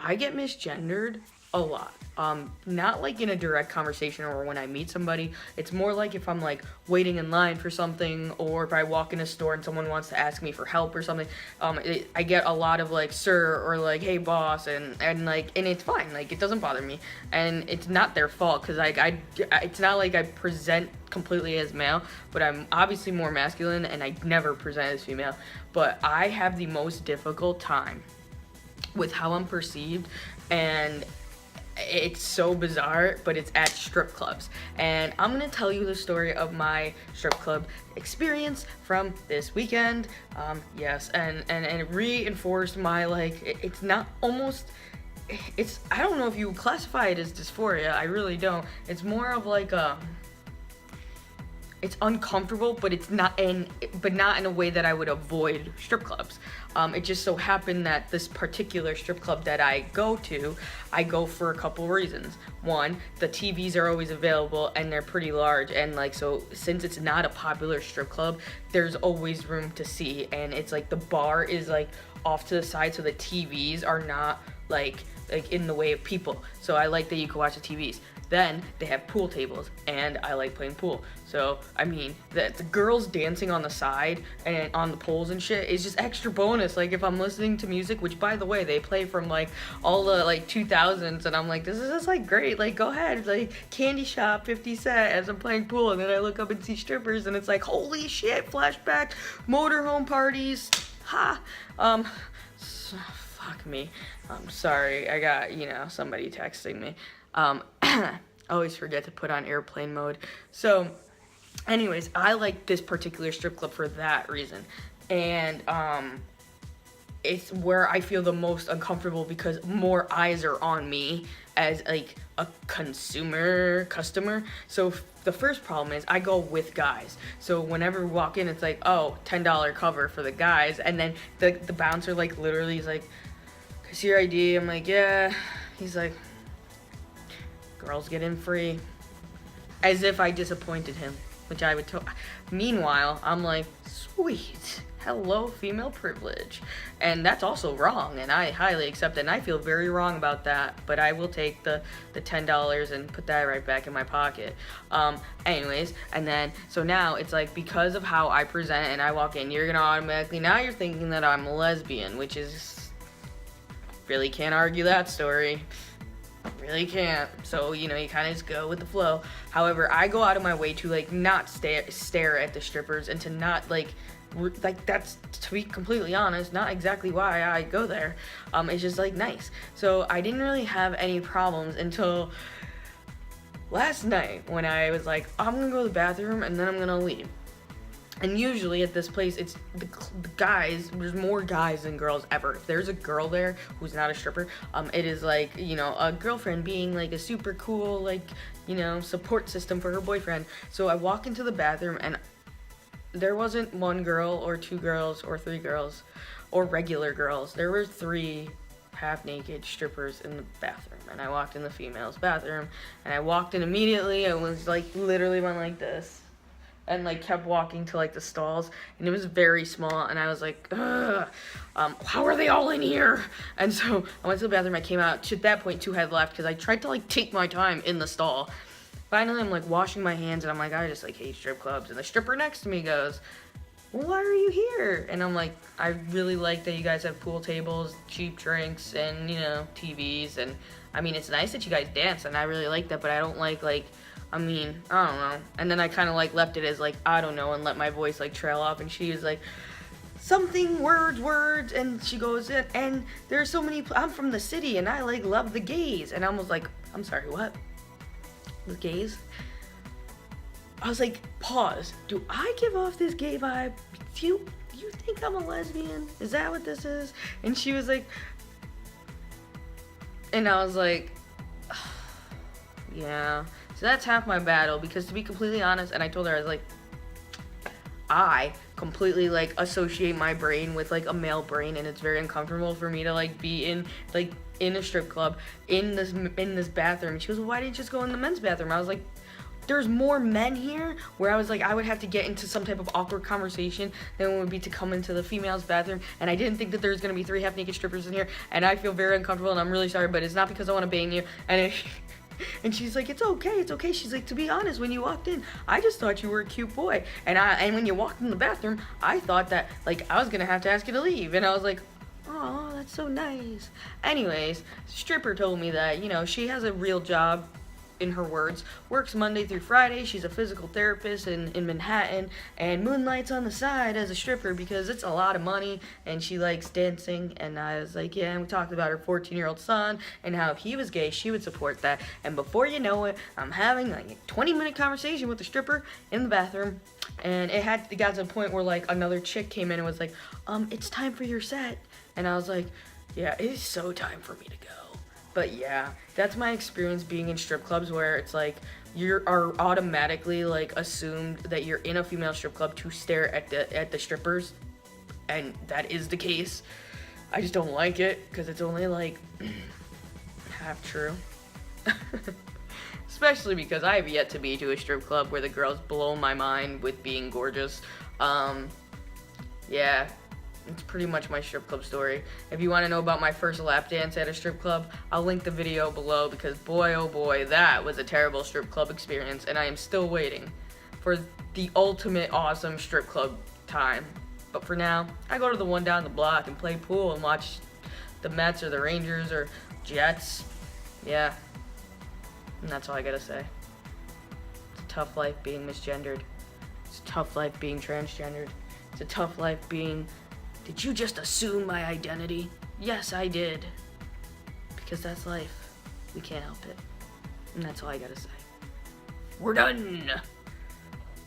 I get misgendered a lot. Not like in a direct conversation or when I meet somebody. It's more like if I'm like waiting in line for something, or if I walk in a store and someone wants to ask me for help or something. I get a lot of like sir or like hey boss, and it's fine. Like it doesn't bother me, and it's not their fault because it's not like I present completely as male, but I'm obviously more masculine and I never present as female. But I have the most difficult time with how I'm perceived, and it's so bizarre, but it's at strip clubs. And I'm gonna tell you the story of my strip club experience from this weekend. Yes, and it reinforced my it's not almost. It's I don't know if you would classify it as dysphoria. I really don't. It's more of like a. It's uncomfortable, but not in a way that I would avoid strip clubs. It just so happened that this particular strip club that I go for a couple reasons. One, the TVs are always available and they're pretty large, and so since it's not a popular strip club, there's always room to see, and it's like the bar is like off to the side, so the TVs are not like in the way of people. So I like that you can watch the TVs. Then they have pool tables, and I like playing pool. So, I mean, the girls dancing on the side and on the poles and shit is just extra bonus. Like, if I'm listening to music, which, by the way, they play from, all the, 2000s, and I'm like, this is just, great. Go ahead. Candy Shop, 50 Cent, as I'm playing pool, and then I look up and see strippers, and it's like, holy shit, flashback, motorhome parties, ha. Fuck me. I'm sorry. I got, somebody texting me. I always forget to put on airplane mode. So, anyways, I like this particular strip club for that reason. And, it's where I feel the most uncomfortable because more eyes are on me as, a customer. So, the first problem is I go with guys. So, whenever we walk in, it's $10 cover for the guys. And then the bouncer, literally is like, "Is your ID?" I'm like, "Yeah." He's like, "Girls get in free," as if I disappointed him, which I would Meanwhile, I'm like, sweet, hello, female privilege. And that's also wrong, and I highly accept it, and I feel very wrong about that, but I will take the $10 and put that right back in my pocket. Anyways, and then, so now, it's because of how I present and I walk in, you're thinking that I'm a lesbian, which is, really can't argue that story. Really can't. So, you kind of just go with the flow. However, I go out of my way to, not stare at the strippers and to not, that's, to be completely honest, not exactly why I go there. It's just, nice. So, I didn't really have any problems until last night when I was I'm gonna go to the bathroom and then I'm gonna leave. And usually at this place, it's the guys, there's more guys than girls ever. If there's a girl there who's not a stripper, it is a girlfriend being a super cool, support system for her boyfriend. So I walk into the bathroom and there wasn't one girl or two girls or three girls or regular girls. There were 3 half-naked strippers in the bathroom. And I walked in the females' bathroom and I walked in immediately. I was literally went like this. And kept walking to the stalls, and it was very small, and I was like, ugh, how are they all in here? And so I went to the bathroom. I came out. At that point, 2 had left because I tried to take my time in the stall. Finally, I'm washing my hands, and I'm I just hate strip clubs. And the stripper next to me goes, "Well, why are you here?" And I'm I really like that you guys have pool tables, cheap drinks, and TVs. And I mean, it's nice that you guys dance, and I really like that. But I don't I don't know. And then I kind of left it as I don't know, and let my voice trail off. And she was something words. And she goes, and there's so many, I'm from the city and I love the gays. And I was I'm sorry, what? The gays? I was pause. Do I give off this gay vibe? Do you think I'm a lesbian? Is that what this is? And she was and I was yeah. So that's half my battle, because to be completely honest, and I told her, I was I completely associate my brain with a male brain, and it's very uncomfortable for me to be in in a strip club in this bathroom. And she goes, "Well, why didn't you just go in the men's bathroom?" I was there's more men here where I was like, I would have to get into some type of awkward conversation than it would be to come into the female's bathroom. And I didn't think that there's gonna be 3 half-naked strippers in here, and I feel very uncomfortable, and I'm really sorry, but it's not because I want to bang you. And she's like, it's okay. She's like, to be honest, when you walked in, I just thought you were a cute boy. And when you walked in the bathroom, I thought that, like, I was gonna have to ask you to leave. And I was like, oh, that's so nice. Anyways, stripper told me that, you know, she has a real job, in her words, works Monday through Friday. She's a physical therapist in Manhattan, and moonlights on the side as a stripper because it's a lot of money, and she likes dancing. And I was like, yeah, and we talked about her 14-year-old son and how if he was gay, she would support that. And before you know it, I'm having like a 20-minute conversation with the stripper in the bathroom, and it got to the point where like another chick came in and was like, it's time for your set. And I was like, yeah, it is so time for me to go. But yeah, that's my experience being in strip clubs, where it's like you are automatically like assumed that you're in a female strip club to stare at the strippers, and that is the case. I just don't like it because it's only like half true. Especially because I have yet to be to a strip club where the girls blow my mind with being gorgeous. Yeah. It's pretty much my strip club story. If you want to know about my first lap dance at a strip club, I'll link the video below, because boy oh boy, that was a terrible strip club experience, and I am still waiting for the ultimate awesome strip club time. But for now, I go to the one down the block and play pool and watch the Mets or the Rangers or Jets. Yeah, and that's all I gotta say. It's a tough life being misgendered. It's a tough life being transgendered. It's a tough life being... Did you just assume my identity? Yes, I did. Because that's life. We can't help it. And that's all I gotta say. We're done!